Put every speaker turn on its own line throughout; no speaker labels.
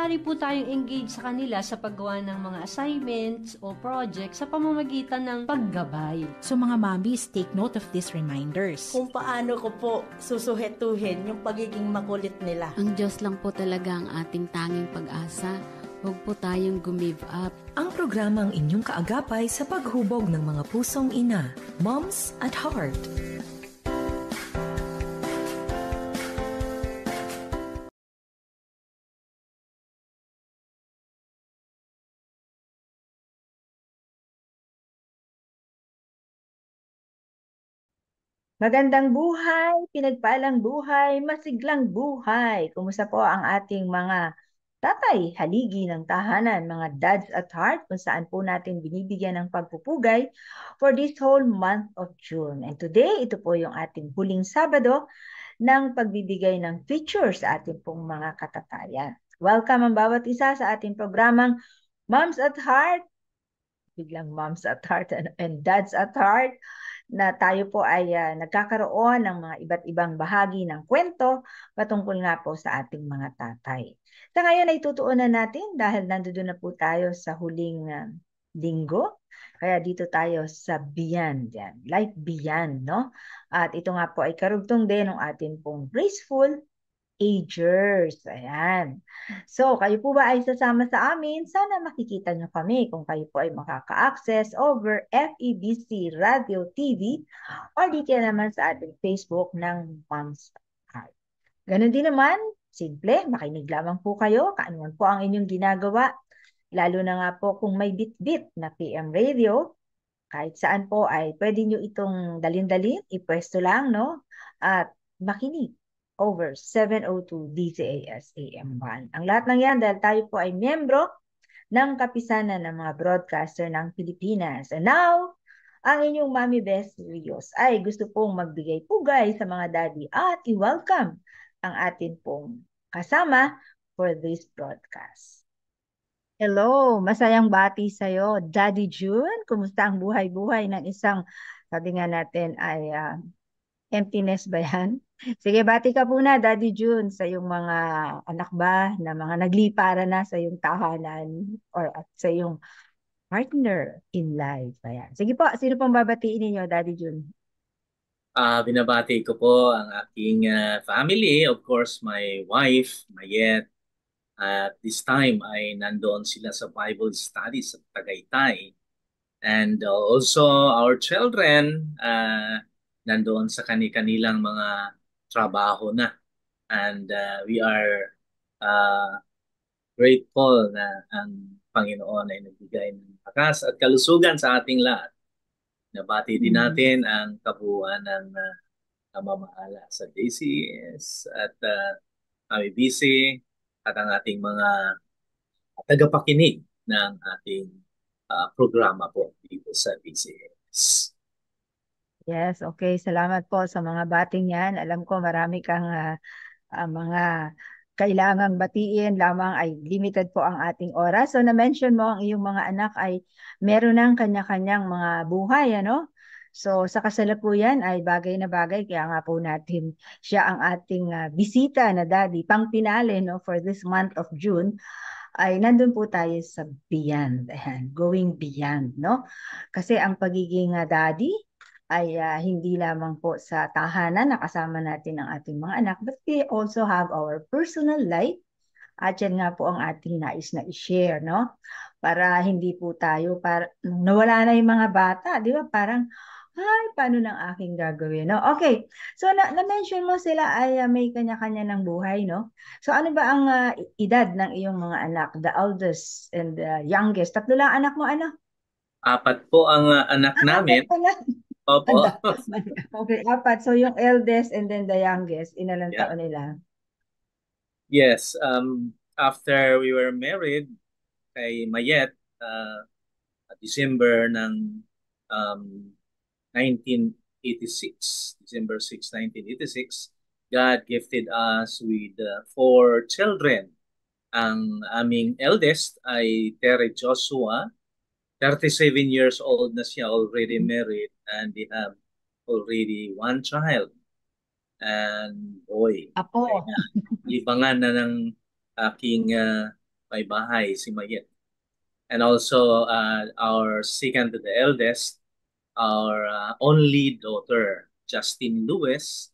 maaari po tayong engage sa kanila sa paggawa ng mga assignments o projects sa pamamagitan ng paggabay.
So mga mommies, take note of these reminders.
Kung paano ko po susuhetuhin yung pagiging makulit nila.
Ang Diyos lang po talaga ang ating tanging pag-asa. Huwag po tayong gumive up.
Ang programang inyong kaagapay sa paghubog ng mga pusong ina, Moms at Heart.
Magandang buhay, pinagpalang buhay, masiglang buhay. Kumusta po ang ating mga tatay, haligi ng tahanan, mga dads at heart, kung saan po natin binibigyan ng pagpupugay for this whole month of June. And today, ito po yung ating huling Sabado ng pagbibigay ng feature sa ating pong mga katatayan. Welcome ang bawat isa sa ating programang Moms at Heart, biglang Moms at Heart and Dads at Heart, na tayo po ay nagkakaroon ng mga iba't ibang bahagi ng kwento patungkol nga po sa ating mga tatay. Sa ngayon ay tutuunan natin dahil nandoon na po tayo sa huling linggo. Kaya dito tayo sa Beyond, yan. Life Beyond, no? At ito nga po ay karugtong din ng ating pong Graceful Agers. Ayan. So, kayo po ba ay sasama sa amin? Sana makikita nyo kami kung kayo po ay makaka-access over FEBC Radio TV or dito naman sa ating Facebook ng Moms Heart. Ganon din naman, simple, makinig lamang po kayo kaanuman po ang inyong ginagawa. Lalo na nga po kung may bit-bit na PM radio, kahit saan po ay pwede nyo itong dalin-dalin, ipwesto lang, no? At makinig over 702 DZAS AM1. Ang lahat ng yan dahil tayo po ay miyembro ng kapisanan ng mga broadcaster ng Pilipinas. And now, ang inyong Mami Best Rios ay gusto pong magbigay pugay sa mga daddy at i-welcome ang atin pong kasama for this broadcast. Hello, masayang bati sa'yo, Daddy June. Kumusta ang buhay-buhay ng isang, sabi nga natin ay emptiness ba yan? Sige, bati ka po na, Daddy June, sa iyong mga anak ba na mga nagliparan na sa iyong tahanan or sa iyong partner in life. Ayan. Sige po, sino pong babatiin ninyo, Daddy June?
Binabati ko po ang aking family, of course, my wife, Mayet. At this time ay nandoon sila sa Bible study sa Tagaytay. And also our children, nandoon sa kanilang mga trabaho na. And we are grateful na ang Panginoon ay nagbigay ng lakas at kalusugan sa ating lahat. Nabati din natin ang kabuuan ng namamahala sa DCS at kami busy at ang ating mga tagapakinig ng ating programa po dito sa DCS.
Yes, okay. Salamat po sa mga bating yan. Alam ko marami kang mga kailangang batiin lamang ay limited po ang ating oras. So na-mention mo ang iyong mga anak ay meron ng kanya-kanyang mga buhay, ano? So sa kasalukuyan ay bagay na bagay, kaya nga po natin siya ang ating bisita na daddy, pang pinali, no, for this month of June, ay nandun po tayo sa beyond, ayan, going beyond, no? Kasi ang pagiging daddy ay hindi lamang po sa tahanan na kasama natin ang ating mga anak, but we also have our personal life. At yan nga po ang ating nais na i-share, no? Para hindi po tayo, nawala na yung mga bata, di ba? Parang, ay, paano nang aking gagawin, no? Okay, so na-mention mo sila ay may kanya-kanya ng buhay, no? So ano ba ang edad ng iyong mga anak? The eldest and the youngest. Tatlo lang anak mo, ano?
4 po ang anak namin. Opo.
Okay, 4. So yung eldest and then the youngest, ilang taon nila?
Yes, after we were married kay Mayet, December ng 1986, December 6, 1986, God gifted us with 4 children. Ang aming eldest ay Terry Joshua, 37 years old na siya, already married, and they have already 1 child. And boy,
Apo.
libangan na ng aking may bahay si Mayet. And also our second to the eldest, our only daughter, Justin Lewis,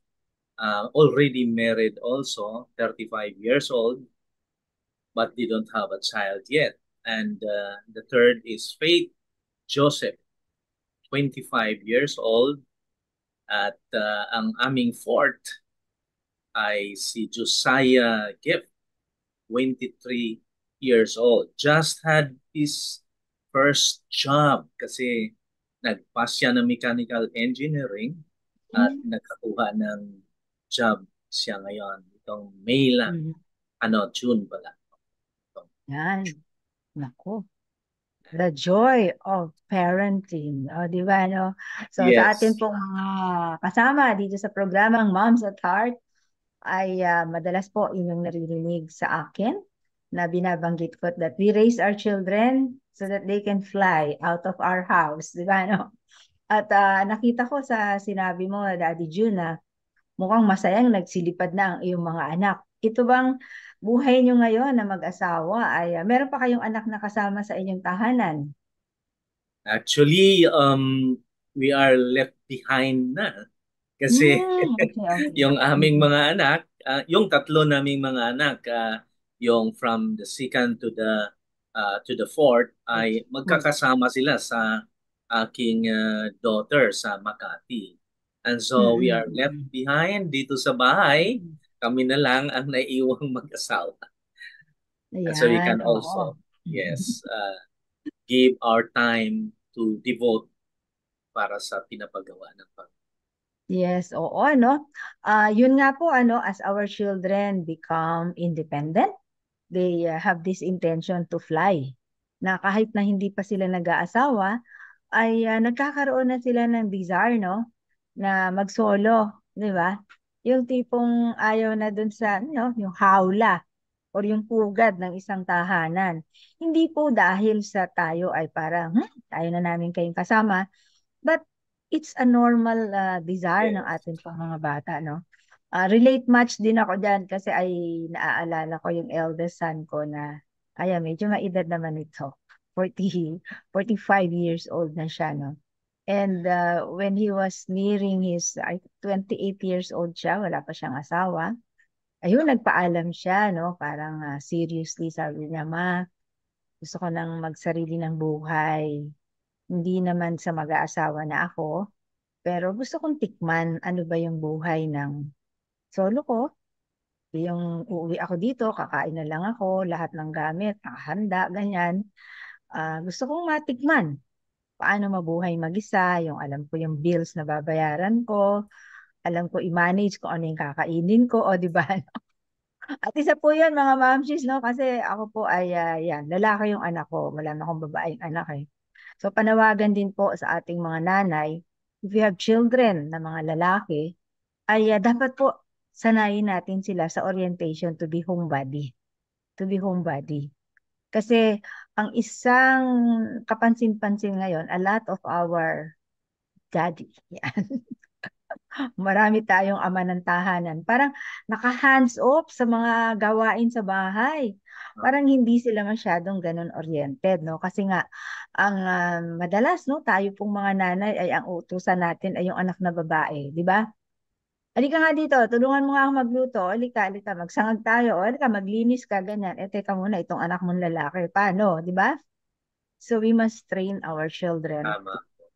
already married also, 35 years old, but they don't have a child yet. And the third is Faith Joseph, 25 years old. At ang aming fourth ay si Josiah Gift, 23 years old. Just had his first job kasi nagpass siya ng mechanical engineering at nakakuha ng job siya ngayon. Itong May lang. June pala.
Yan. Nako. The joy of parenting. O, di ba, no? So, sa
Yes.
atin pong mga kasama dito sa programang Moms at Heart, ay madalas po inyong naririnig sa akin na binabanggit ko that we raise our children so that they can fly out of our house. Di ba, no? At nakita ko sa sinabi mo, Daddy June, na mukhang masayang nagsilipad na ang iyong mga anak. Ito bang buhay nyo ngayon na mag-asawa ay meron pa kayong anak na kasama sa inyong tahanan?
Actually, we are left behind na. Kasi
Okay.
yung aming mga anak, yung tatlo naming mga anak, yung from the second to the fourth, ay magkakasama sila sa aking daughter sa Makati. And so we are left behind dito sa bahay. Kami na lang ang naiiwang mag-asawa. And so we can
Ayan,
also,
oo.
yes, give our time to devote para sa pinapagawa ng Panginoon.
Yes, oo, no? Yun nga po, as our children become independent, they have this intention to fly. Na kahit na hindi pa sila nag-aasawa, ay nagkakaroon na sila ng desire, no? Na mag-solo, di ba? Yung tipong ayaw na dun sa, yung hawla or yung pugad ng isang tahanan. Hindi po dahil sa tayo ay parang, tayo na namin kayong kasama, but it's a normal desire ng ating pang mga bata, no? Relate much din ako dyan kasi ay naaalala ko yung eldest son ko na, medyo maedad naman ito. 45 years old na siya, no? And when he was nearing his 28 years old siya, wala pa siyang asawa, ayun, nagpaalam siya, no? Parang seriously, sabi niya, Ma, gusto ko nang magsarili ng buhay. Hindi naman sa mag-aasawa na ako, pero gusto kong tikman ano ba yung buhay ng solo ko. Yung uuwi ako dito, kakain na lang ako, lahat ng gamit, nakahanda, ganyan. Gusto kong matikman paano mabuhay mag-isa, yung alam ko yung bills na babayaran ko, alam ko i-manage ko ano yung kakainin ko, o di ba? At isa po yun, mga mamshis, no? Kasi ako po ay, lalaki yung anak ko, wala na akong babaeng anak eh. So panawagan din po sa ating mga nanay, if you have children na mga lalaki, ay dapat po sanayin natin sila sa orientation to be homebody. To be homebody. Kasi ang isang kapansin-pansin ngayon, a lot of our daddy, marami tayong ama ng tahanan, parang naka-hands off sa mga gawain sa bahay. Parang hindi sila masyadong ganun oriented, no? Kasi nga, ang madalas, no, tayo pong mga nanay ay ang utusan natin ay yung anak na babae, di ba? Halika nga dito, tulungan mo nga ako magluto. Halika, magsangag tayo. O, halika, maglinis ka, ganyan. Teka muna, itong anak mong lalaki. Paano, di ba? So, we must train our children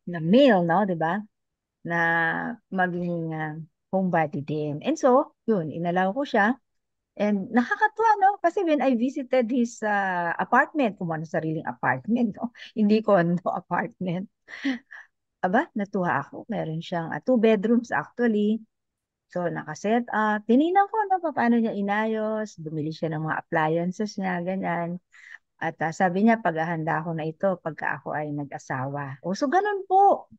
na male, no, di ba? Na maging homebody din. And so, yun, inalaw ko siya. And nakakatuwa, no? Kasi when I visited his apartment, kung ano sariling apartment, no? Hindi condo, apartment. Aba, natuwa ako. Meron siyang 2 bedrooms actually. So, nakaset up. Tinignan ko, paano niya inayos. Bumili siya ng mga appliances niya, ganyan. At sabi niya, paghahanda ko na ito pagka ako ay nag-asawa. So, ganun po.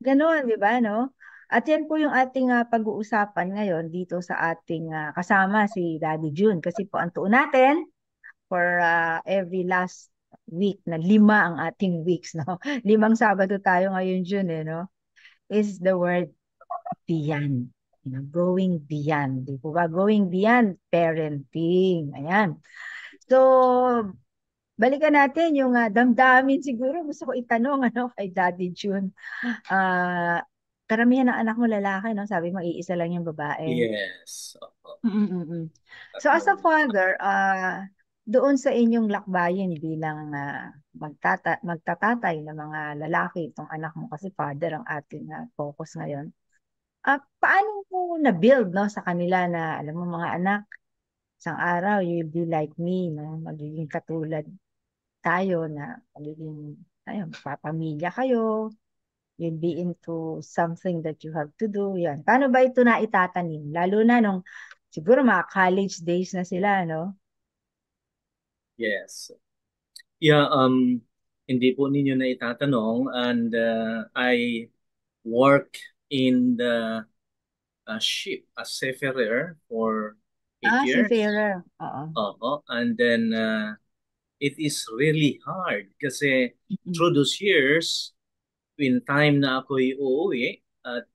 Ganun, di ba, no? At yan po yung ating pag-uusapan ngayon dito sa ating kasama si Daddy June. Kasi po ang tuon natin for every last week, na 5 ang ating weeks, no? 5 Sabado tayo ngayon, June, no? Is the word beyond. Going beyond. Di po ba? Going beyond parenting. Ayan. So, balikan natin yung damdamin siguro. Gusto ko itanong kay Daddy June. Karamihan ng anak mo lalaki, no? Sabi mo, iisa lang yung babae.
Yes. Opo.
Mm-mm-mm. So as a father, doon sa inyong lakbayin bilang magtatatay ng mga lalaki, itong anak mo kasi father ang ating focus ngayon. Paano mo na-build, no, sa kanila na, alam mo mga anak, isang araw, you'll be like me, no? Magiging katulad tayo na magiging, ayun, papamilya kayo, you'll be into something that you have to do. Yan. Paano ba ito na itatanim? Lalo na nung siguro mga college days na sila, no?
Yes. Yeah, hindi po ninyo na itatanong, and I work in the ship as seafarer for 8 years.
Seafarer. Oo.
And then it is really hard kasi through those years, in time na ako'y uuwi at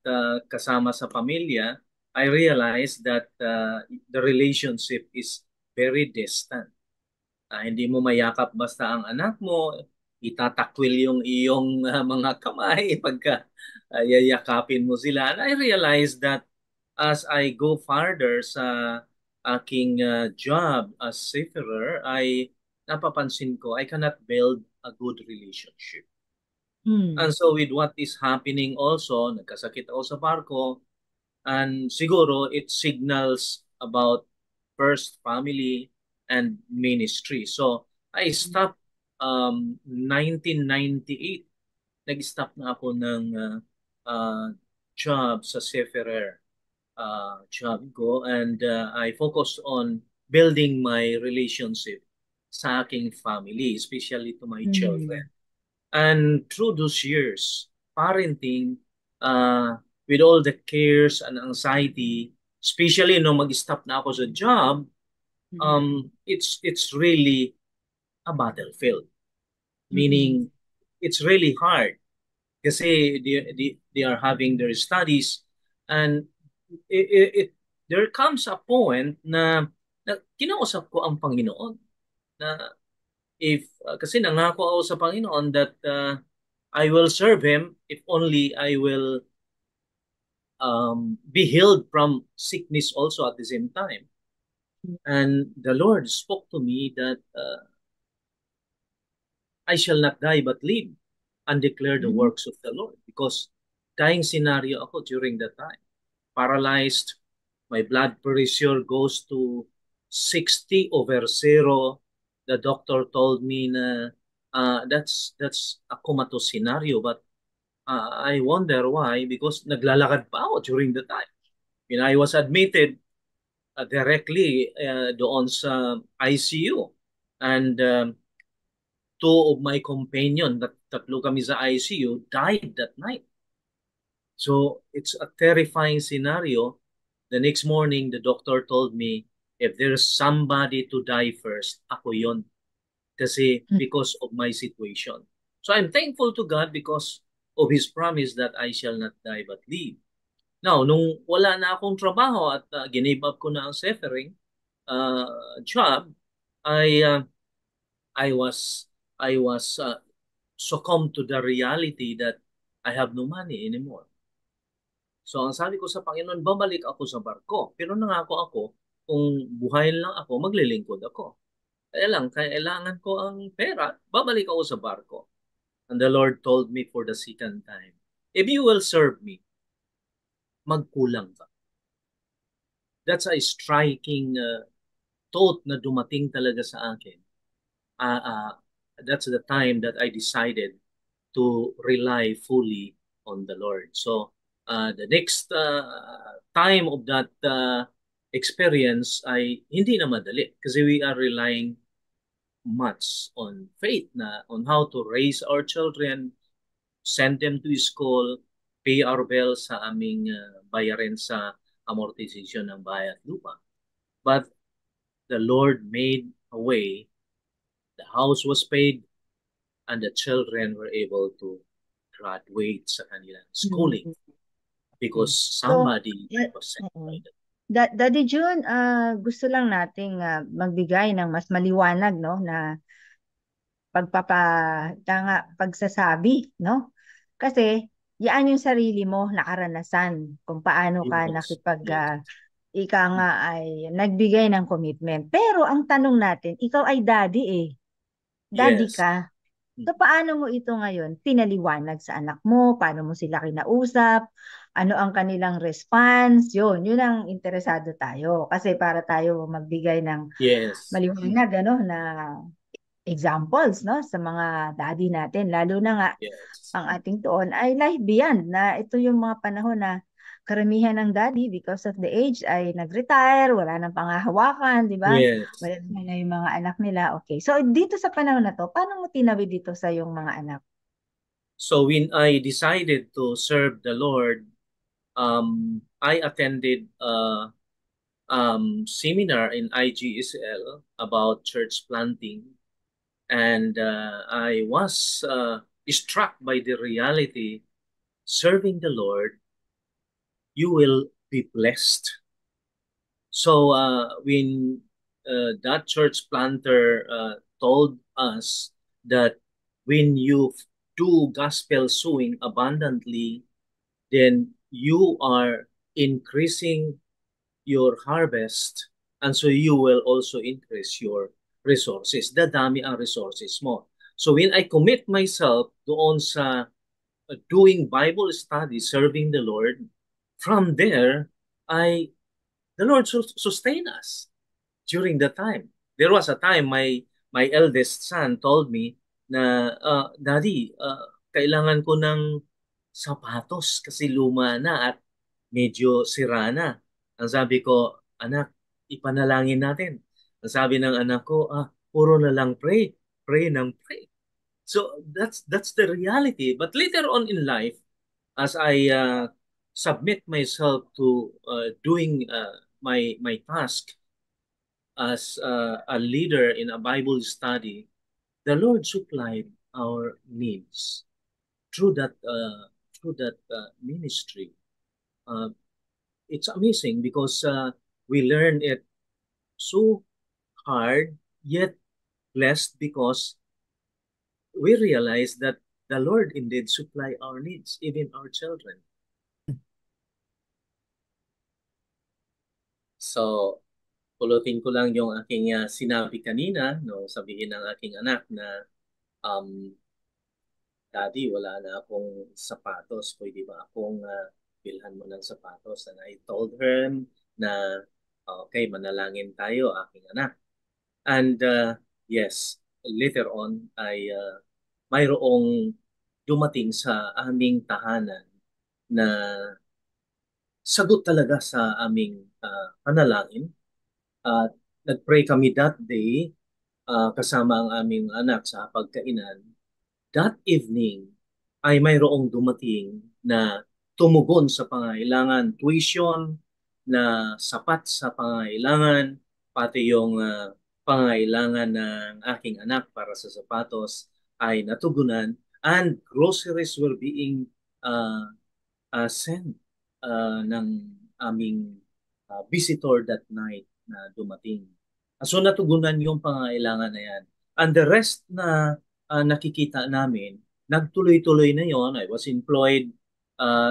kasama sa pamilya, I realized that the relationship is very distant. Hindi mo mayakap basta ang anak mo, itatakwil yung iyong mga kamay pagka yayakapin mo sila. And I realized that as I go farther sa aking job as seafarer, ay napapansin ko I cannot build a good relationship. And so with what is happening also, nagkasakit ako sa barko, and siguro it signals about first family and ministry. So I stopped 1998. Nag-stop na ako ng job sa seafarer job ko, and I focused on building my relationship sa aking family, especially to my children. And through those years, parenting, with all the cares and anxiety, especially nung mag-stop na ako sa job, it's really a battlefield. Meaning, it's really hard kasi they are having their studies, and there comes a point na kinausap ko ang Panginoon na kasi nangako ako sa Panginoon that I will serve Him if only I will be healed from sickness also at the same time. And the Lord spoke to me that I shall not die but live and declare the works of the Lord. Because dying scenario ako during that time. Paralyzed, my blood pressure goes to 60/0. The doctor told me na that's a comatose scenario, but I wonder why, because naglalakad pa ako during the time. When I was admitted directly doon sa ICU, and two of my companion, tatlo kami sa ICU, died that night. So it's a terrifying scenario. The next morning, the doctor told me, if there's somebody to die first, ako yon. Kasi because of my situation. So I'm thankful to God because of His promise that I shall not die but live. Now, nung wala na akong trabaho at ginave up ko na ang seafaring job, I was succumbed to the reality that I have no money anymore. So ang sabi ko sa Panginoon, babalik ako sa barko. Pero nangako ako, kung buhayin lang ako, maglilingkod ako. Kaya lang, kailangan ko ang pera, babalik ako sa barko. And the Lord told me for the second time, if you will serve me, magkulang ka. That's a striking thought na dumating talaga sa akin. That's the time that I decided to rely fully on the Lord. So the next time of that experience ay hindi na madali kasi we are relying much on faith na on how to raise our children, send them to school, pay our bills sa aming bayarin sa amortization ng bahay at lupa. But the Lord made a way, the house was paid, and the children were able to graduate sa kanilang schooling because somebody was sent by them.
Daddy June, gusto lang nating magbigay ng mas maliwanag, no, na pagsasabi, no? Kasi yan yung sarili mo nakaranasan kung paano ka
Yes.
ika nga ay nagbigay ng commitment. Pero ang tanong natin, ikaw ay daddy eh. Daddy
Yes.
ka. So paano mo ito ngayon pinaliwanag sa anak mo? Paano mo sila kinausap? Ano ang kanilang response? Yun ang interesado tayo. Kasi para tayo magbigay ng
Yes.
maliwanag na examples, no, sa mga daddy natin, lalo na nga
Yes.
ang ating tuon ay life beyond, na ito yung mga panahon na karamihan ng daddy because of the age ay nag-retire, wala nang pangahawakan, di ba?
Yes.
Wala na yung mga anak nila. Okay. So dito sa panahon na to, paano mo tinawid dito sa yung mga anak?
So when I decided to serve the Lord, I attended a seminar in IGSL about church planting, and I was struck by the reality: serving the Lord, you will be blessed. So when that church planter told us that when you do gospel sowing abundantly, then you are increasing your harvest, and so you will also increase your resources. Dadami ang resources mo. So when I commit myself doon sa doing Bible study, serving the Lord, from there, the Lord sustain us during the time. There was a time my eldest son told me na, Daddy, kailangan ko ng sapatos kasi luma na at medyo sira na. Ang sabi ko, anak, ipanalangin natin. Ang sabi ng anak ko, puro na lang pray. Pray ng pray. So that's the reality. But later on in life, as I submit myself to doing my task as a leader in a Bible study, the Lord supplied our needs through that ministry. It's amazing because we learn it so hard, yet blessed, because we realize that the Lord indeed supply our needs, even our children. So, pulutin ko lang yung aking sinabi kanina, no, sabihin ng aking anak na, Daddy, wala na akong sapatos. Pwede ba akong bilhan mo ng sapatos? And I told her na, okay, manalangin tayo, aking anak. And yes, later on, ay mayroong dumating sa aming tahanan na sagot talaga sa aming panalangin. Nag-pray kami that day kasama ang aming anak sa pagkainan. That evening ay mayroong dumating na tumugon sa pangailangan, tuition na sapat sa pangailangan, pati yung pangailangan ng aking anak para sa sapatos ay natugunan, and groceries were being sent ng aming visitor that night na dumating. So natugunan yung pangailangan na yan. And the rest na nakikita namin, nagtuloy-tuloy na yon. I was employed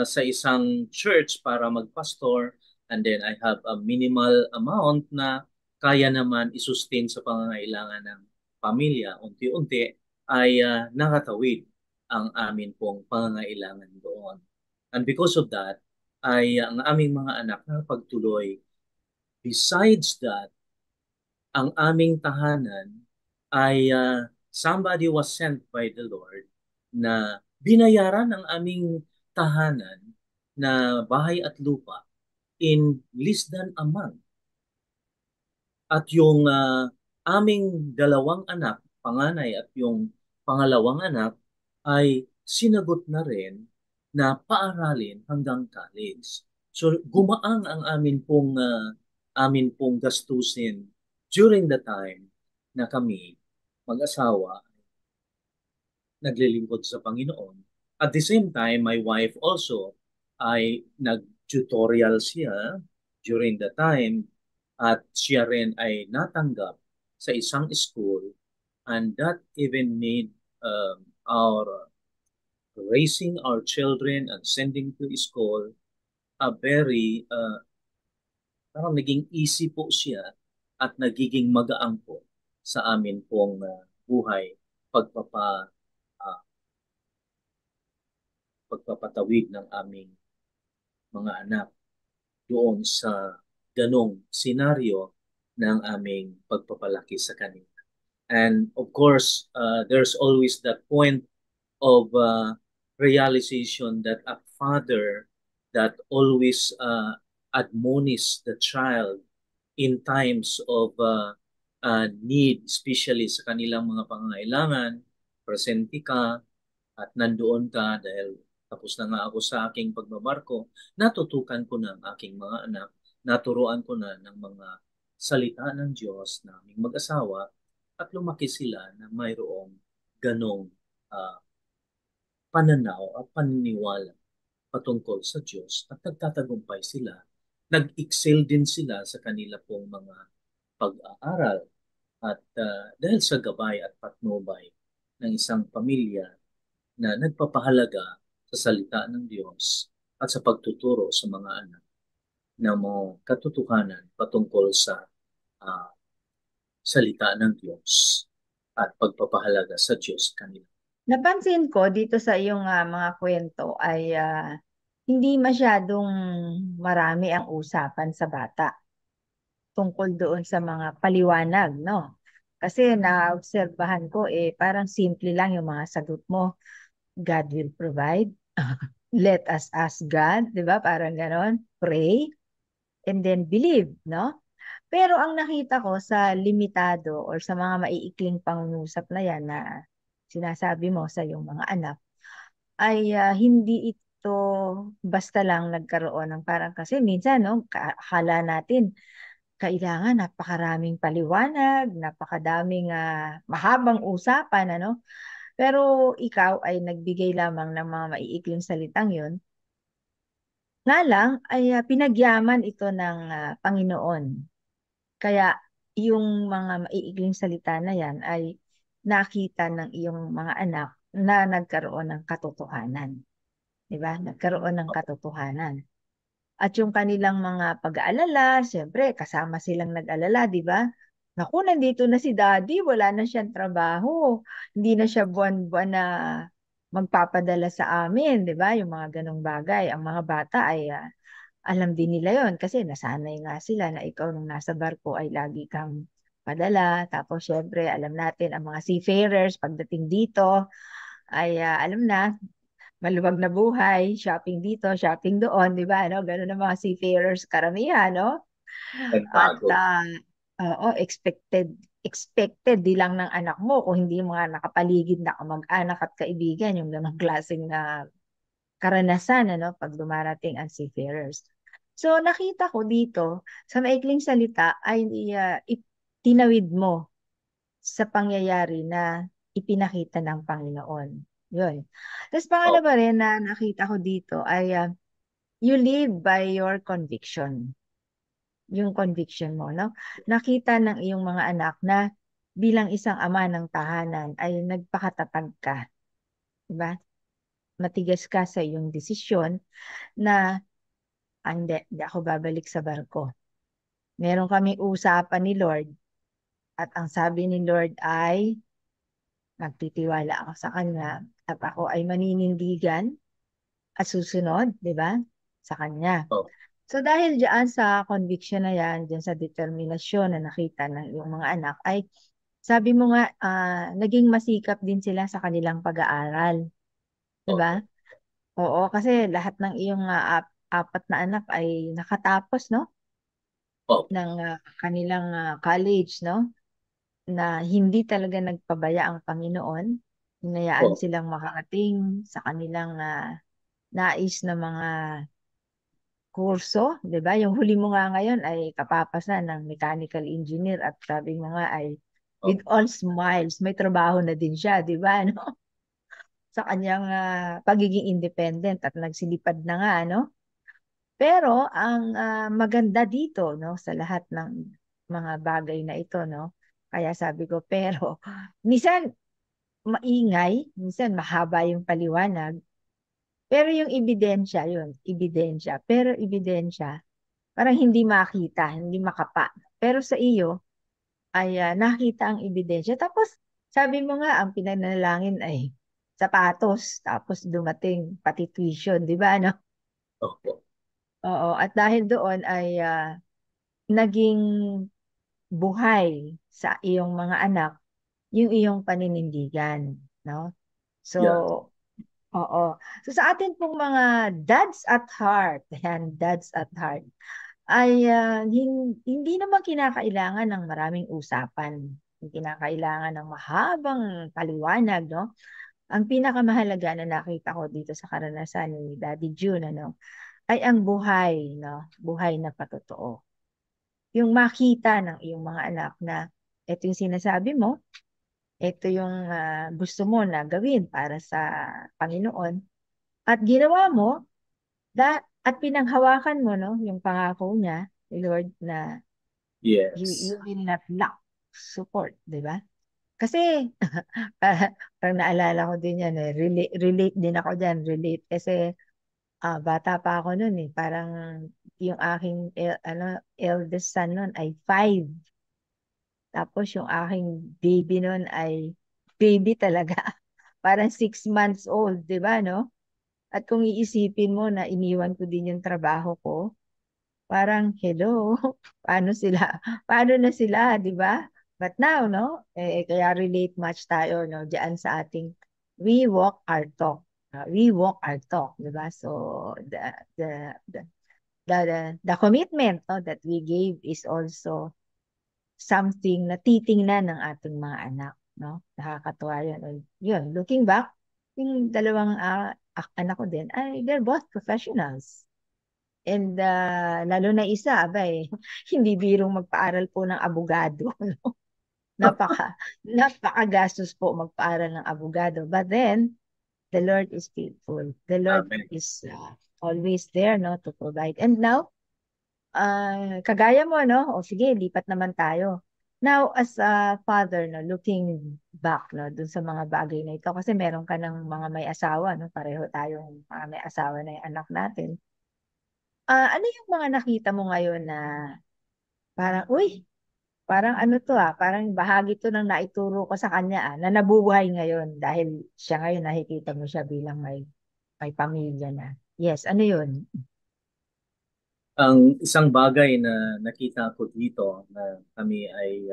sa isang church para magpastor, and then I have a minimal amount na kaya naman isustain sa pangangailangan ng pamilya. Unti-unti ay nakatawid ang amin pong pangangailangan doon. And because of that, ay ang aming mga anak na pagtuloy. Besides that, ang aming tahanan ay somebody was sent by the Lord na binayaran ang aming tahanan na bahay at lupa in less than a month. At yung aming dalawang anak, panganay at yung pangalawang anak, ay sinagot na rin na paaralin hanggang college. So gumaang ang amin pong gastusin during the time na kami mag-asawa naglilingkod sa Panginoon. At the same time, my wife also ay nag-tutorial siya during the time at siya rin ay natanggap sa isang school, and that even made our raising our children and sending to school a very parang naging easy po siya at nagiging magaang po sa amin pong buhay, pagpapatawid ng aming mga anak doon sa ganong senaryo ng aming pagpapalaki sa kanila. And of course, there's always that point of realization that a father that always admonish the child in times of need, especially sa kanilang mga pangangailangan, presente ka at nandoon ka dahil tapos na nga ako sa aking pagbabarko, natutukan ko na ang aking mga anak, naturuan ko na ng mga salita ng Diyos na aming mag-asawa at lumaki sila na mayroong ganong pananaw at paniniwala patungkol sa Diyos at nagtatagumpay sila. Nag-excel din sila sa kanila pong mga pag-aaral at dahil sa gabay at patnubay ng isang pamilya na nagpapahalaga sa salita ng Diyos at sa pagtuturo sa mga anak ng mga katotohanan patungkol sa salita ng Diyos at pagpapahalaga sa Diyos kanila.
Napansin ko dito sa iyong mga kwento ay hindi masyadong marami ang usapan sa bata tungkol doon sa mga paliwanag, no? Kasi naobserbahan ko parang simple lang yung mga sagot mo. God will provide. Let us ask God, di ba? Parang ganon. Pray and then believe, no? Pero ang nakita ko sa limitado or sa mga maiikling pangungusap na yan na sinasabi mo sa iyong mga anak, ay hindi ito basta lang nagkaroon ng parang kasi minsan, no, akala natin kailangan napakaraming paliwanag, napakadaming mahabang usapan, ano? Pero ikaw ay nagbigay lamang ng mga maiikling salitang yun. Nga lang ay pinagyaman ito ng Panginoon. Kaya yung mga maiikling salita na yan ay nakita ng iyong mga anak na nagkaroon ng katotohanan. Diba? Nagkaroon ng katotohanan. At yung kanilang mga pag-aalala, siyempre kasama silang nag-alala, diba? Naku, nandito na si Daddy, wala na siyang trabaho. Hindi na siya buwan-buwan na magpapadala sa amin, di ba? Yung mga ganong bagay. Ang mga bata ay alam din nila yon kasi nasanay nga sila na ikaw nung nasa barko ay lagi kang padala. Tapos syempre, alam natin, ang mga seafarers pagdating dito ay alam na, maluwag na buhay, shopping dito, shopping doon, di ba? No? Ganun ang mga seafarers karamihan, no? At expected di lang ng anak mo kung hindi mga nakapaligid na kamag-anak at kaibigan yung ganang klaseng na karanasan pag dumarating ang seafarers. So nakita ko dito sa maikling salita ay tinawid mo sa pangyayari na ipinakita ng Panginoon. Yun. Tapos pangalawa rin na nakita ko dito ay you live by your conviction. Yung conviction mo, no? Nakita ng iyong mga anak na bilang isang ama ng tahanan ay nagpakatatag ka. Diba? Matigas ka sa iyong desisyon na hindi ako babalik sa barko. Meron kami usapan ni Lord at ang sabi ni Lord ay magtitiwala ako sa Kanya at ako ay maninindigan at susunod, diba? Sa Kanya. So dahil diyan sa conviction na yan, diyan sa determinasyon na nakita ng iyong mga anak, ay sabi mo nga, naging masikap din sila sa kanilang pag-aaral. Diba? Oo, kasi lahat ng iyong apat na anak ay nakatapos, no? Ng kanilang college, no? Na hindi talaga nagpabaya ang Panginoon. Hinayaan silang makarating sa kanilang nais na mga kurso, 'di ba? Yung huli mo nga ngayon ay kapapasan ng mechanical engineer at sabi mo nga ay with all smiles, may trabaho na din siya, 'di ba, no? Sa kanyang pagiging independent at nagsilipad na nga, no? Pero ang maganda dito, no, sa lahat ng mga bagay na ito, no, kaya sabi ko, pero minsan maingay, minsan mahaba yung paliwanag, pero yung ebidensya, yun, ebidensya. Pero ebidensya, parang hindi makita, hindi makapa. Pero sa iyo, ay nakita ang ebidensya. Tapos, sabi mo nga, ang pinanalangin ay sapatos, tapos dumating pati tuition, di ba, ano?
Opo.
Oo, at dahil doon ay naging buhay sa iyong mga anak, yung iyong paninindigan, no? So,
Yeah.
oo. So, sa atin pong mga dads at heart, ayan, dads at heart, ay hindi naman kinakailangan ng maraming usapan. Hindi kinakailangan ng mahabang paliwanag, no? Ang pinakamahalaga na nakita ko dito sa karanasan ni Daddy June, ano, ay ang buhay, no? Buhay na patotoo. Yung makita ng iyong mga anak na ito yung sinasabi mo, ito yung gusto mo na gawin para sa Panginoon, at ginawa mo, at pinanghawakan mo, no, yung pangako niya, Lord, na
Yes.
you will not lack support, di ba? Kasi, parang naalala ko din yan, relate din ako dyan, relate. Kasi, bata pa ako nun eh, parang yung aking, eldest son nun ay 5. Tapos yung aking baby nun ay baby talaga. Parang 6 months old, di ba, no? At kung iisipin mo na iniwan ko din yung trabaho ko, parang, hello, paano sila? Paano na sila, di ba? But now, no? Kaya relate much tayo, no? Diyan sa ating we walk our talk. We walk our talk, di ba? So, the commitment, no, that we gave is also something na titingnan ng ating mga anak, no? Nakakatuwa yun. Yun, looking back, yung dalawang anak ko din, ay, they're both professionals. And lalo na isa, abay, hindi birong magpaaral po ng abogado. No? Napakagastos po magpaaral ng abogado. But then, the Lord is faithful. The Lord
Amen.
is always there, no, to provide. And now, kagaya mo, no? O sige, lipat naman tayo. Now, as a father, no, looking back, no, dun sa mga bagay na ito, kasi meron ka ng mga may asawa, no? Pareho tayong mga may asawa na yung anak natin. Ano yung mga nakita mo ngayon na parang, uy, parang ano to parang bahagi to ng naituro ko sa kanya na nabubuhay ngayon dahil siya ngayon nakikita mo siya bilang may pamilya na. Yes, ano yun?
Ang isang bagay na nakita ko dito na kami ay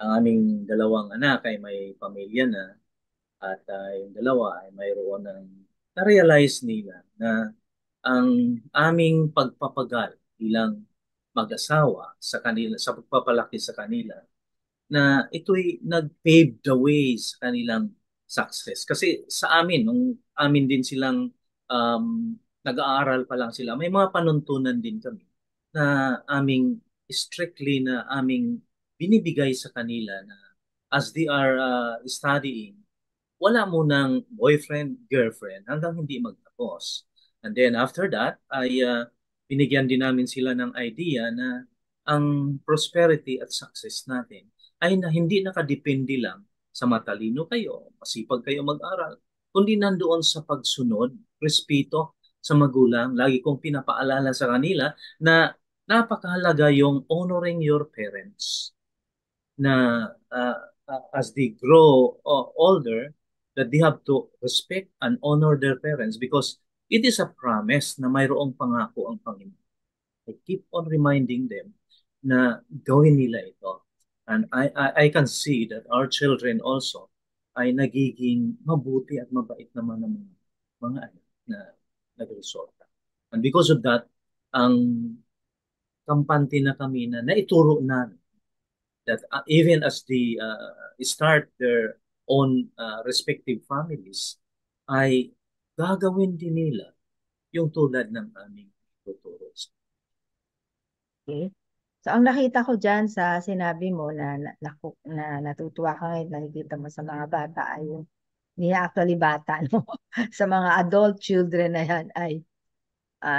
ang aming dalawang anak ay may pamilya na at yung dalawa ay mayroon ng na-realize nila na ang aming pagpapagal bilang mag-asawa sa kanila, sa pagpapalaki sa kanila, na ito'y nag-pave the way sa kanilang success. Kasi sa amin, nung amin din silang nag-aaral pa lang sila, may mga panuntunan din kami na strictly na aming binibigay sa kanila na as they are studying, wala munang boyfriend, girlfriend hanggang hindi magtapos. And then after that, ay binigyan din namin sila ng idea na ang prosperity at success natin ay na hindi nakadepende lang sa matalino kayo, masipag kayo mag-aral, kundi nandoon sa pagsunod, respeto sa magulang. Lagi kong pinapaalala sa kanila na napakahalaga yung honoring your parents na as they grow older, that they have to respect and honor their parents because it is a promise na mayroong pangako ang Panginoon. I keep on reminding them na gawin nila ito. And I can see that our children also ay nagiging mabuti at mabait naman ng mga anak na nagresulta. And because of that, ang kampante na kami na naituro na that even as they start their own respective families, ay gagawin din nila yung tulad ng aming tuturo.
Okay. So, ang nakita ko dyan sa sinabi mo na natutuwa ka ngayon, nakikita mo sa mga bata ay hindi actually bata, no? Sa mga adult children na yan ay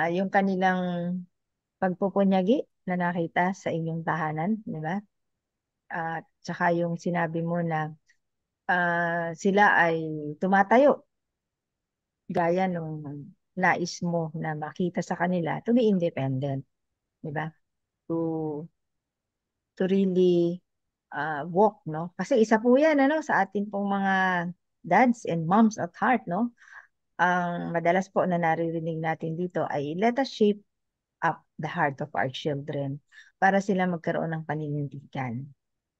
yung kanilang pagpupunyagi na nakita sa inyong tahanan, di ba? At saka yung sinabi mo na sila ay tumatayo gaya nung nais mo na makita sa kanila to be independent, di ba? To really walk, no? Kasi isa po yan, ano, sa ating pong mga dads and moms at heart, no? Ang madalas po na naririnig natin dito ay let us shape up the heart of our children para sila magkaroon ng paninindigan.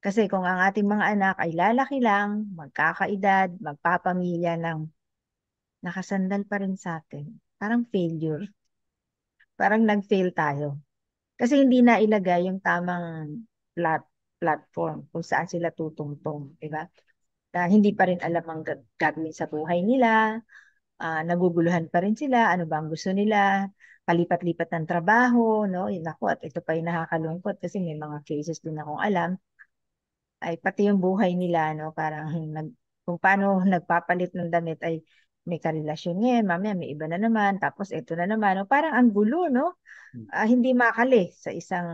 Kasi kung ang ating mga anak ay lalaki lang, magkakaedad, magpapamilya ng nakasandal pa rin sa atin, parang failure. Parang nag-fail tayo. Kasi hindi na ilagay yung tamang platform kung saan sila tutungtong, di ba? Hindi pa rin alam ang gagawin sa buhay nila, naguguluhan pa rin sila, ano ba ang gusto nila, palipat-lipat ng trabaho, no? Yun ako, at ito pa yung nakakalungkot kasi may mga cases din akong alam, ay pati yung buhay nila, no? Parang kung paano nagpapalit ng damit ay may karelasyon ngayon, mamaya may iba na naman, tapos ito na naman, no? Parang ang gulo, no? Hindi makali sa isang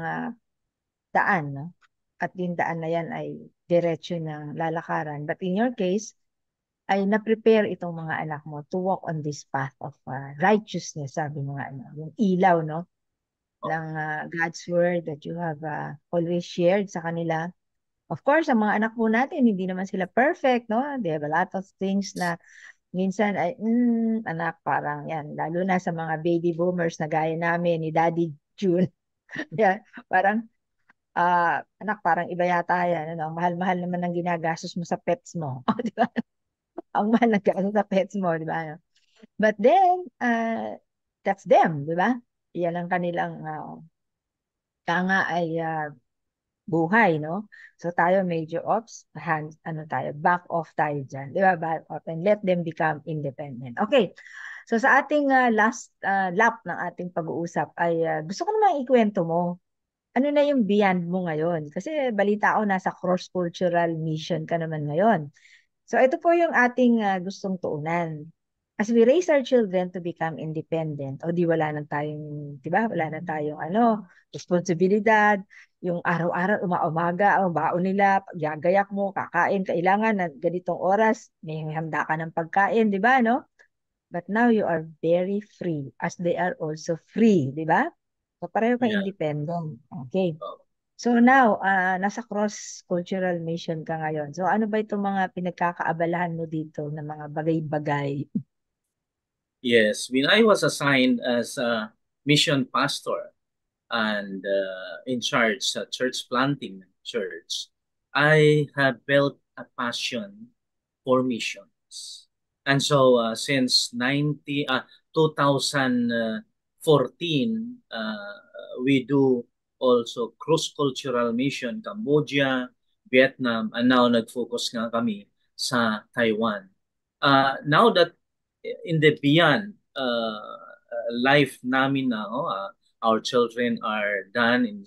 daan, no? At yung daan na yan ay diretso ng lalakaran. But in your case, ay na-prepare itong mga anak mo to walk on this path of righteousness, sabi mo nga, ano, yung ilaw, no? Ng God's word that you have always shared sa kanila. Of course, ang mga anak po natin, hindi naman sila perfect, no? They have a lot of things na minsan ay, anak, parang yan, lalo na sa mga baby boomers na gaya namin, ni Daddy June. Yan, parang, anak, parang iba yata yan, ano? Mahal-mahal naman ang ginagastos mo sa pets mo. Di ba? Ang mahal ng gastos sa pets mo, di ba? But then, that's them, di ba? Yan ang kanilang, nga ay buhay, no? So tayo medyo back off tayo dyan. Di ba? Back off and let them become independent. Okay. So sa ating last lap ng ating pag-uusap ay gusto ko naman ikwento mo. Ano na yung beyond mo ngayon? Kasi balita ko nasa cross-cultural mission ka naman ngayon. So ito po yung ating gustong tuunan. As we raise our children to become independent, o di wala na tayong, di ba? Wala na tayong responsibilidad, yung araw-araw, umaga, ang baon nila, gagayak mo, kakain, kailangan na ganitong oras, may handa ka ng pagkain, di ba, no? But now you are very free, as they are also free, di ba? So pareho ka independent. Okay. So now, nasa cross-cultural mission ka ngayon. So ano ba itong mga pinagkakaabalahan mo dito na mga bagay-bagay?
Yes, when I was assigned as a mission pastor and in charge sa church planting church, I have built a passion for missions. And so since 2014, we do also cross-cultural mission, Cambodia, Vietnam, and now nag-focus nga kami sa Taiwan. Now that in the beyond life namin now, our children are done in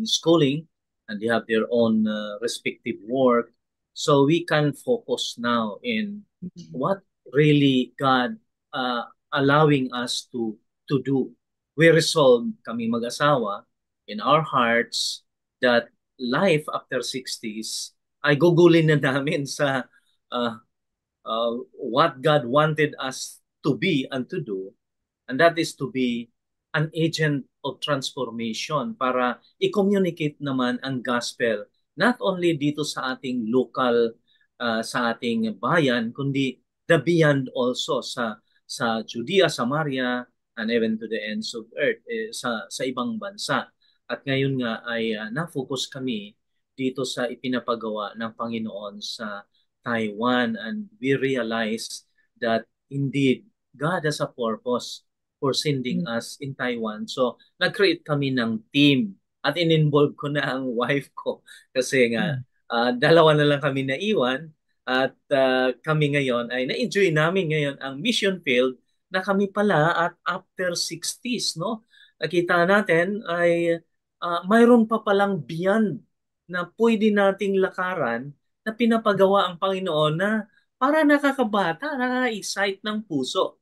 schooling and they have their own respective work. So we can focus now in what really God allowing us to do. We resolve kami mag-asawa in our hearts that life after 60s ay gugulin na namin sa what God wanted us to be and to do, and that is to be an agent of transformation para i-communicate naman ang gospel not only dito sa ating local, sa ating bayan, kundi the beyond also sa Judea, Samaria, and even to the ends of earth, sa ibang bansa. At ngayon nga ay na-focus kami dito sa ipinapagawa ng Panginoon sa Taiwan, and we realize that indeed God has a purpose for sending us in Taiwan. So nag-create kami ng team at in-involve ko na ang wife ko kasi nga dalawa na lang kami naiwan at kami ngayon ay na-enjoy namin ngayon ang mission field na kami pala at after 60s, no? Nakita natin ay mayroon pa palang beyond na pwede nating lakaran na pinapagawa ang Panginoon na para nakakabata, nakaka-excite ng puso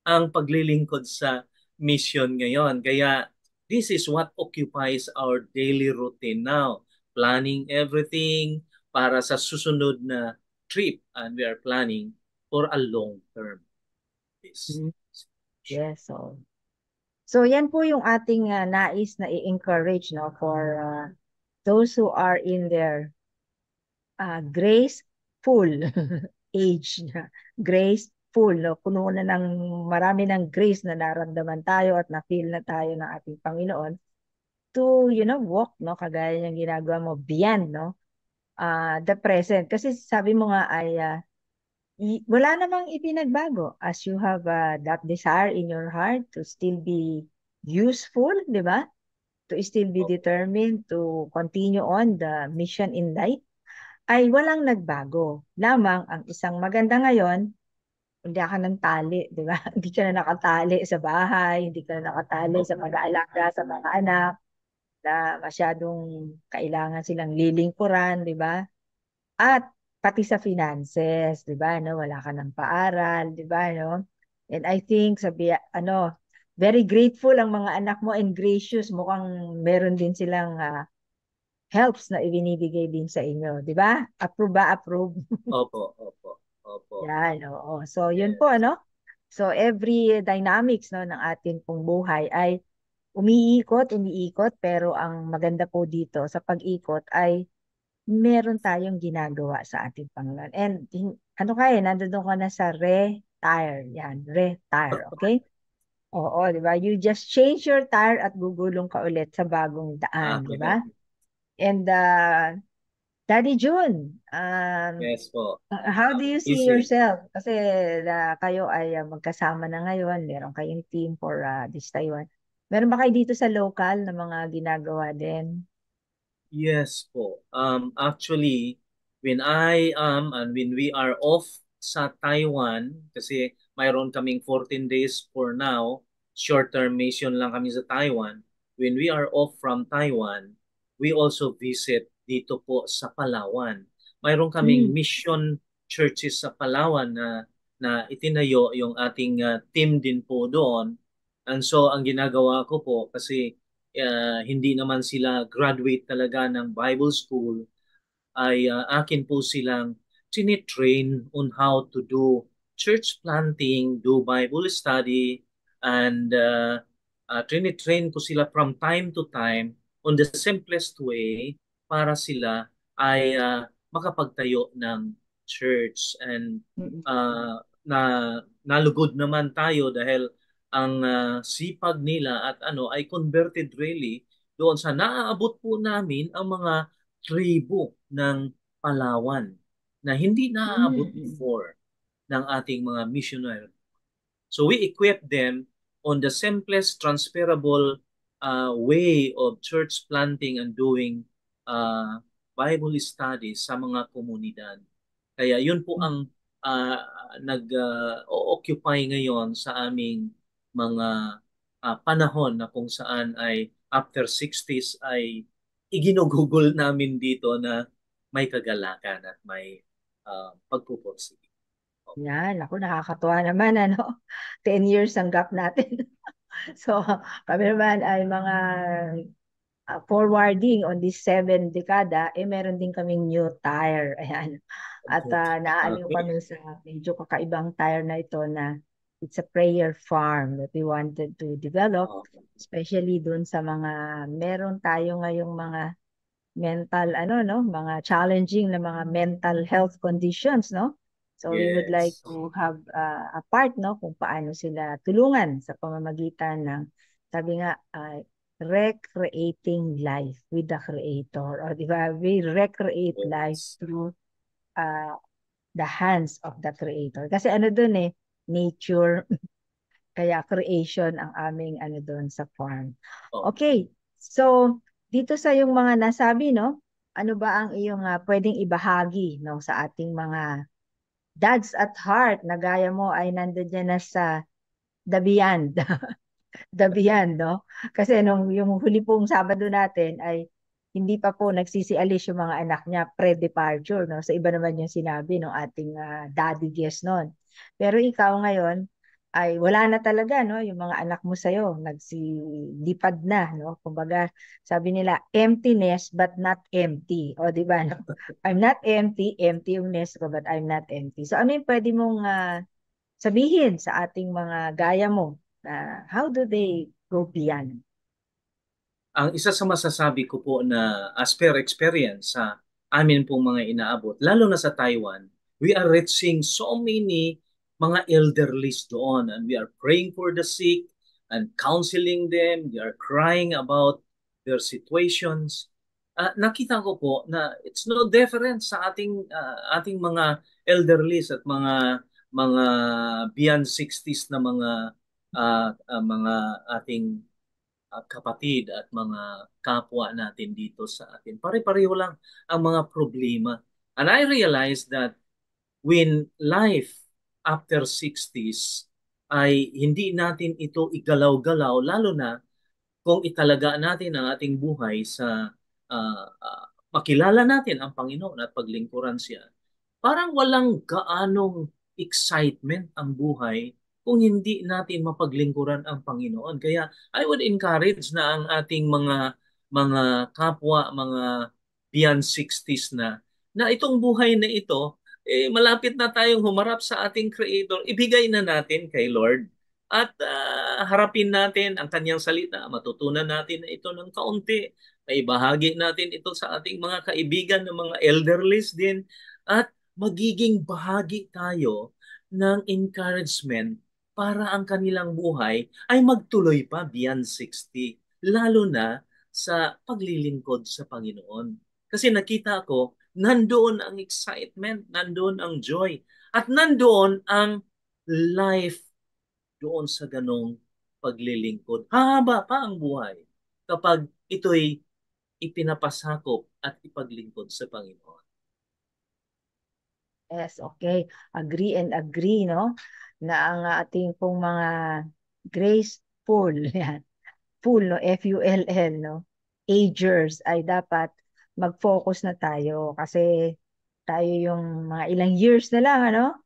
ang paglilingkod sa mission ngayon. Kaya this is what occupies our daily routine now. Planning everything para sa susunod na trip, and we are planning for a long term.
Yes, so yan po yung ating nais na i-encourage, no, for those who are in their graceful age, graceful, no, puno na ng marami ng grace na naramdaman tayo at na-feel na tayo ng ating Panginoon to, walk, no, kagaya ng ginagawa mo beyond, no, the present. Kasi sabi mo nga ay wala namang ipinagbago as you have that desire in your heart to still be useful, di ba? To still be determined to continue on the mission in life, ay walang nagbago. Lamang ang isang maganda ngayon, hindi ka ng tali, di ba? Hindi ka na nakatali sa bahay, hindi ka na nakatali sa pag-aalaga sa mga anak na masyadong kailangan silang lilingkuran, di ba? At pati sa finances, di ba, no? Wala ka ng paaral, di ba, no? And I think, very grateful ang mga anak mo and gracious. Mukhang meron din silang helps na ibinibigay din sa inyo, di ba? Approve ba? Approve.
Opo.
Yan, oo. So, yun po, ano? So, every dynamics, no, ng ating pong buhay ay umiikot, pero ang maganda po dito sa pag-ikot ay meron tayong ginagawa sa ating Panginoon. And nandun ka na sa retire. Yan, retire, okay? Oo, di ba? You just change your tire at gugulong ka ulit sa bagong daan, di ba? And Daddy June,
yes po.
How do you see yourself? Kasi kayo ay magkasama na ngayon, meron kayong team for this Taiwan. Meron ba kayo dito sa local na mga ginagawa din?
Yes po. Actually, when I am and when we are off sa Taiwan, kasi mayroon kaming 14 days for now, short-term mission lang kami sa Taiwan. When we are off from Taiwan, we also visit dito po sa Palawan. Mayroon kaming mission churches sa Palawan na itinayo yung ating team din po doon. And so ang ginagawa ko po, kasi hindi naman sila graduate talaga ng Bible school, ay akin po silang tinitrain on how to do church planting, do Bible study, and tinitrain ko sila from time to time on the simplest way para sila ay makapagtayo ng church. And nalugod naman tayo dahil ang sipag nila at ay converted really doon sa naaabot po namin ang mga tribo ng Palawan na hindi naaabot before ng ating mga missionary. So we equip them on the simplest transferable way of church planting and doing Bible studies sa mga komunidad. Kaya yun po ang nag-occupy ngayon sa aming mga panahon na kung saan ay after 60s ay iginugugol namin dito na may kagalakan at may pagpupursige.
Yan, ako nakakatuwa naman, 10 years ang gap natin. So, kami naman ay mga forwarding on this 7 dekada, meron din kaming new tire. Ayan. At naaaliw kami sa medyo kakaibang tire na ito na it's a prayer farm that we wanted to develop, especially dun sa mga, meron tayo ngayong mga mental, mga challenging na mga mental health conditions, no? So we would like to have a part, no, kung paano sila tulungan sa pamamagitan ng, sabi nga, recreating life with the Creator. O, di ba? We recreate life through the hands of the Creator. Kasi dun nature, kaya creation ang aming doon sa farm. Okay, so dito sa yung mga nasabi, no, ano ba ang iyong pwedeng ibahagi, no, sa ating mga dads at heart na gaya mo ay nandun na sa the beyond. The beyond, no? Kasi yung huli pong Sabado natin ay hindi pa po nagsisialis yung mga anak niya pre-departure, no? Sa iba naman yung sinabi ng ating daddy guest noon. Pero ikaw ngayon, ay wala na talaga, no? Yung mga anak mo sa'yo, nagsilipad na, no? Kumbaga, sabi nila, emptiness but not empty. O, di ba, no? I'm not empty, empty yung nest ko, but I'm not empty. So, ano yung pwede mong sabihin sa ating mga gaya mo? How do they go beyond?
Ang isa sa masasabi ko po na as per experience sa amin pong mga inaabot, lalo na sa Taiwan, we are reaching so many mga elderlies doon and we are praying for the sick and counseling them. They are crying about their situations. Nakita ko po na it's no different sa ating mga elderlies at mga beyond 60s na mga ating kapatid at mga kapwa natin dito sa atin. Pare-pareho lang ang mga problema. And I realized that when life after 60s ay hindi natin ito igalaw-galaw, lalo na kung italaga natin ang ating buhay sa makilala natin ang Panginoon at paglingkuran siya. Parang walang gaanong excitement ang buhay kung hindi natin mapaglingkuran ang Panginoon. Kaya I would encourage na ang ating mga kapwa, mga beyond 60s na itong buhay na ito, malapit na tayong humarap sa ating Creator, ibigay na natin kay Lord. At harapin natin ang kanyang salita, matutunan natin na ito ng kaunti, maibahagi natin ito sa ating mga kaibigan ng mga elderlies din, at magiging bahagi tayo ng encouragement para ang kanilang buhay ay magtuloy pa beyond 60, lalo na sa paglilingkod sa Panginoon. Kasi nakita ko, nandoon ang excitement, nandoon ang joy, at nandoon ang life doon sa ganong paglilingkod. Hahaba pa ang buhay kapag ito'y ipinapasakop at ipaglingkod sa Panginoon.
Yes, okay. Agree and agree, no? Na ang ating pong mga graceful, yan, full, no? F-U-L-L, no? Agers ay dapat mag-focus na tayo kasi tayo yung mga ilang years na lang, ano?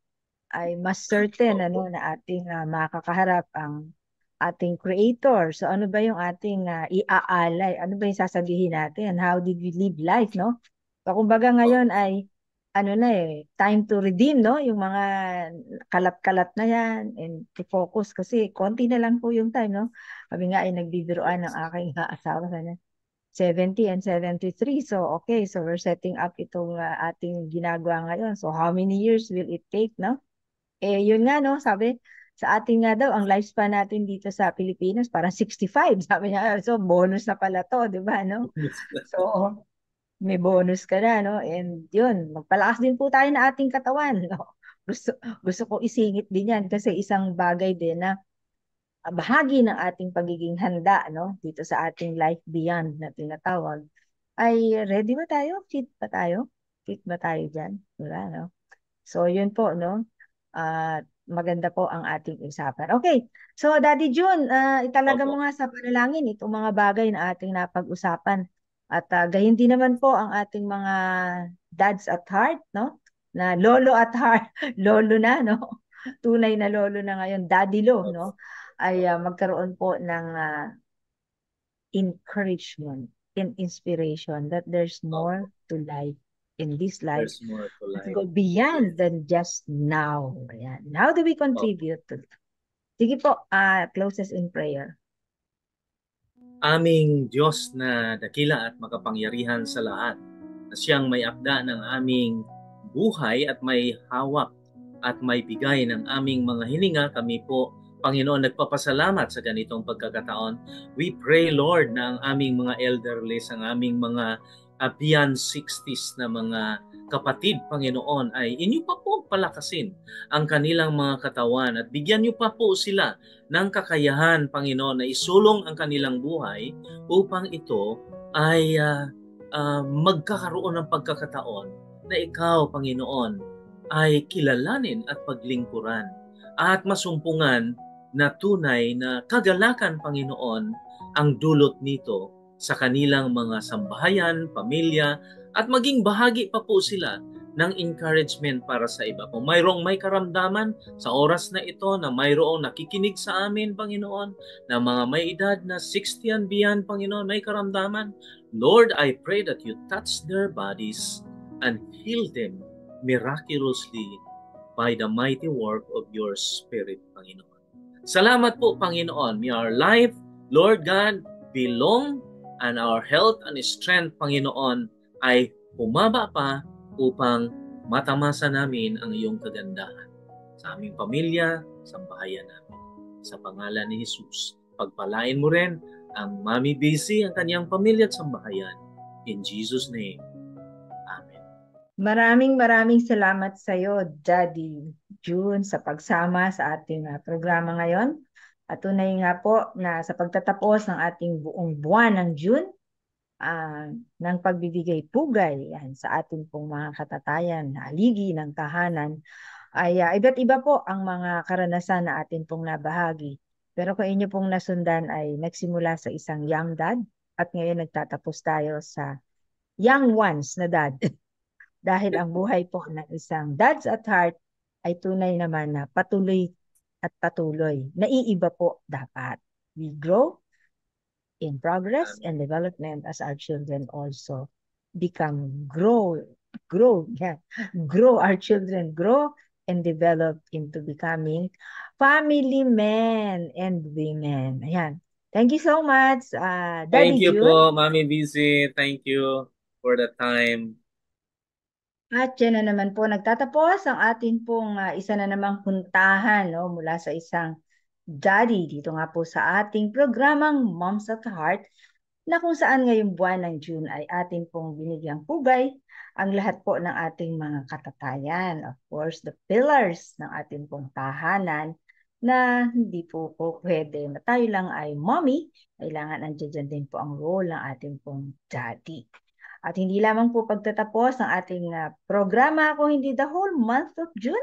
Ay mas certain, ano, na ating makakaharap ang ating Creator. So ano ba yung ating iaalay? Ano ba yung sasabihin natin? How did we live life, no? So kumbaga ngayon ay ano na time to redeem, no? Yung mga kalat-kalat na yan and to focus kasi konti na lang po yung time, no? Kami nga ay nagbibiruan ng aking asawa sana 70 and 73. So okay, so we're setting up itong ating ginagawa ngayon. So how many years will it take, no? Yun nga, no? Sabi, sa ating nga daw, ang lifespan natin dito sa Pilipinas, parang 65. Sabi niya, so bonus na pala to, di ba, no? So, may bonus ka na, no? And yun, magpalakas din po tayo na ating katawan, no? Gusto ko isingit din yan kasi isang bagay din na bahagi ng ating pagiging handa, no? Dito sa ating life beyond na tinatawag. Ay, ready ba tayo? Fit ba tayo? Fit ba tayo dyan? Wala, no? So, yun po, no? Maganda po ang ating usapan. Okay, so Daddy June, italaga mo nga sa panalangin itong mga bagay na ating napag-usapan. At gayon din naman po ang ating mga dads at heart, no? Na lolo at heart, lolo na, no? Tunay na lolo na ngayon, Daddy Lo, no? Ay magkaroon po ng encouragement and inspiration that there's more to life. In this life,
there's more to life.
Go beyond than just now. Ayan. How do we contribute to that? Sige po, close us in prayer.
Aming Diyos na dakila at makapangyarihan sa lahat, na siyang may akda ng aming buhay at may hawak at may bigay ng aming mga hininga, kami po, Panginoon, nagpapasalamat sa ganitong pagkakataon. We pray, Lord, na ang aming mga elderlies, ang aming mga beyond 60s na mga kapatid, Panginoon, ay inyo pa po palakasin ang kanilang mga katawan at bigyan niyo pa po sila ng kakayahan, Panginoon, na isulong ang kanilang buhay upang ito ay magkakaroon ng pagkakataon na ikaw, Panginoon, ay kilalanin at paglingkuran at masumpungan na tunay na kagalakan, Panginoon, ang dulot nito sa kanilang mga sambahayan, pamilya, at maging bahagi pa po sila ng encouragement para sa iba. Kung mayroong may karamdaman sa oras na ito na mayroong nakikinig sa amin, Panginoon, na mga may edad na 60 and beyond, Panginoon, may karamdaman, Lord, I pray that you touch their bodies and heal them miraculously by the mighty work of your Spirit, Panginoon. Salamat po, Panginoon. May our life, Lord God, belong and our health and strength, Panginoon, ay humaba pa upang matamasa namin ang iyong kagandahan sa aming pamilya, sa bahayan namin. Sa pangalan ni Jesus, pagpalain mo rin ang Mami Busy, ang kanyang pamilya at sambahayan. In Jesus' name, Amen.
Maraming salamat sa iyo, Daddy June, sa pagsama sa ating programa ngayon. At tunay nga po na sa pagtatapos ng ating buong buwan ng June, ng pagbibigay pugay yan, sa ating pong mga katatayan, haligi ng tahanan, ay iba't iba po ang mga karanasan na atin pong nabahagi. Pero kung inyo pong nasundan ay nagsimula sa isang young dad at ngayon nagtatapos tayo sa young ones na dad. Dahil ang buhay po ng isang dads at heart ay tunay naman na patuloy at patuloy. Naiiba po dapat. We grow in progress and development as our children also grow our children grow and develop into becoming family men and women. Ayan. Thank you so much, Daddy
Thank you
June.
po, Mami Busy. Thank you for the time.
At yan na naman po nagtatapos ang atin pong isa na namang puntahan, no, mula sa isang daddy dito nga po sa ating programang Moms at Heart, na kung saan ngayong buwan ng June ay atin pong binigyang pugay ang lahat po ng ating mga katatayan. Of course, the pillars ng ating pong tahanan na hindi po pwede na tayo lang ay mommy, kailangan nandiyan din po ang role ng ating pong daddy. At hindi lamang po pagtatapos ng ating programa, kung hindi the whole month of June,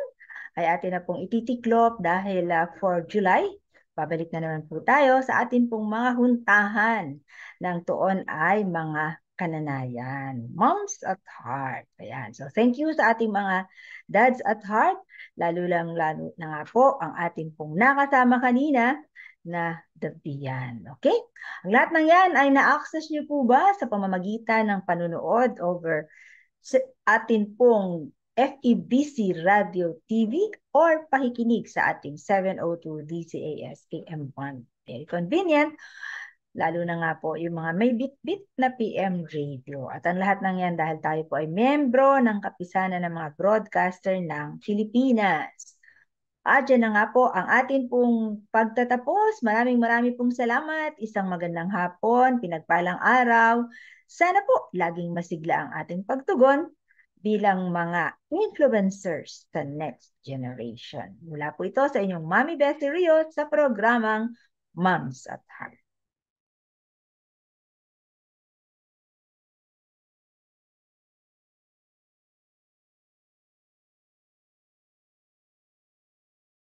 ay atin na pong ititiklop dahil for July, babalik na naman po tayo sa atin pong mga huntahan ng tuon ay mga kananayan. Moms at Heart. Ayan. So thank you sa ating mga dads at heart, lalo na nga po ang ating pong nakasama kanina na Dabian. Okay? Ang lahat ng yan ay na-access nyo po ba sa pamamagitan ng panunood over sa atin pong FEBC Radio TV or pakikinig sa ating 702 DCAS AM1. Very convenient. Lalo na nga po yung mga may bit-bit na PM radio. At ang lahat ng yan dahil tayo po ay membro ng kapisanan ng mga broadcaster ng Pilipinas. At yan na nga po ang atin pong pagtatapos. Maraming pong salamat. Isang magandang hapon, pinagpalang araw. Sana po laging masigla ang ating pagtugon bilang mga influencers sa next generation. Mula po ito sa inyong Mami Bessie Rios sa programang Moms at Heart.